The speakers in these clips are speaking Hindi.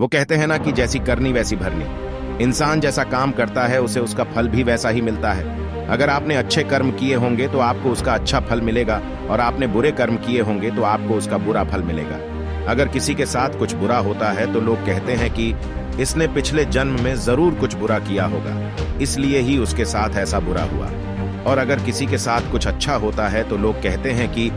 वो कहते हैं ना कि जैसी करनी वैसी भरनी। इंसान जैसा काम करता है उसे उसका फल भी वैसा ही मिलता है। अगर आपने अच्छे कर्म किए होंगे तो आपको उसका अच्छा फल मिलेगा, और आपने बुरे कर्म किए होंगे तो आपको उसका बुरा फल मिलेगा। अगर किसी के साथ कुछ बुरा होता है तो लोग कहते हैं कि इसने पिछले जन्म में जरूर कुछ बुरा किया होगा, इसलिए ही उसके साथ ऐसा बुरा हुआ। और अगर किसी के साथ कुछ अच्छा होता है तो लोग कहते हैं कि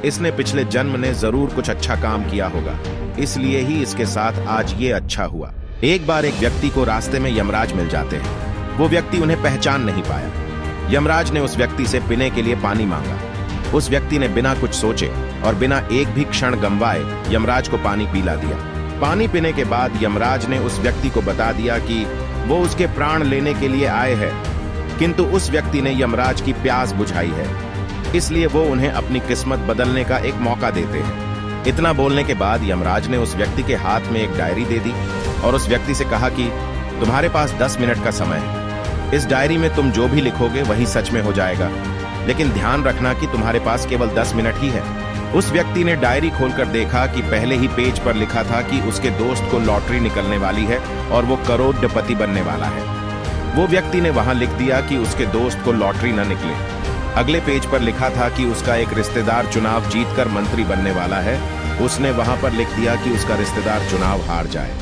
इसने पिछले जन्म ने जरूर कुछ अच्छा काम किया होगा, इसलिए ही इसके साथ आज ये अच्छा हुआ। एक बार एक व्यक्ति को रास्ते में यमराज मिल जाते हैं। वो व्यक्ति उन्हें पहचान नहीं पाया। यमराज ने उस व्यक्ति से पीने के लिए पानी मांगा। उस व्यक्ति ने बिना कुछ सोचे और बिना एक भी क्षण गंवाए यमराज को पानी पिला दिया। पानी पीने के बाद यमराज ने उस व्यक्ति को बता दिया कि वो उसके प्राण लेने के लिए आए हैं, किंतु उस व्यक्ति ने यमराज की प्यास बुझाई है, इसलिए वो उन्हें अपनी किस्मत बदलने का एक मौका देते हैं। इतना बोलने के बाद यमराज ने उस व्यक्ति के हाथ में एक डायरी दे दी और उस व्यक्ति से कहा कि तुम्हारे पास 10 मिनट का समय है। इस डायरी में तुम जो भी लिखोगे वही सच में हो जाएगा, लेकिन ध्यान रखना कि तुम्हारे पास केवल 10 मिनट ही है। उस व्यक्ति ने डायरी खोलकर देखा कि पहले ही पेज पर लिखा था कि उसके दोस्त को लॉटरी निकलने वाली है और वो करोड़पति बनने वाला है। वो व्यक्ति ने वहां लिख दिया कि उसके दोस्त को लॉटरी न निकले। अगले पेज पर लिखा था कि उसका एक रिश्तेदार चुनाव जीतकर मंत्री बनने वाला है। उसने वहां पर लिख दिया कि उसका रिश्तेदार चुनाव हार जाए।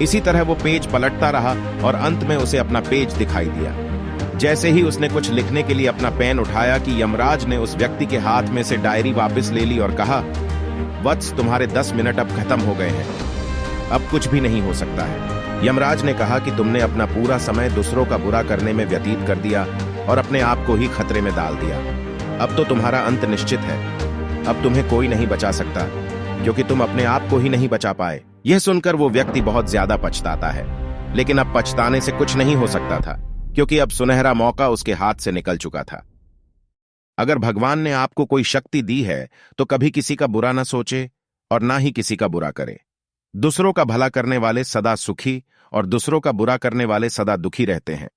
इसी तरह वो पेज पलटता रहा और अंत में उसे अपना पेज दिखाई दिया। जैसे ही उसने कुछ लिखने के लिए अपना पेन उठाया कि यमराज ने उस व्यक्ति के हाथ में से डायरी वापस ले ली और कहा, वत्स, तुम्हारे 10 मिनट अब खत्म हो गए हैं, अब कुछ भी नहीं हो सकता है। यमराज ने कहा कि तुमने अपना पूरा समय दूसरों का बुरा करने में व्यतीत कर दिया और अपने आप को ही खतरे में डाल दिया। अब तो तुम्हारा अंत निश्चित है। अब तुम्हें कोई नहीं बचा सकता, क्योंकि तुम अपने आप को ही नहीं बचा पाए। यह सुनकर वो व्यक्ति बहुत ज्यादा पछताता है, लेकिन अब पछताने से कुछ नहीं हो सकता था, क्योंकि अब सुनहरा मौका उसके हाथ से निकल चुका था। अगर भगवान ने आपको कोई शक्ति दी है तो कभी किसी का बुरा ना सोचे और ना ही किसी का बुरा करे। दूसरों का भला करने वाले सदा सुखी और दूसरों का बुरा करने वाले सदा दुखी रहते हैं।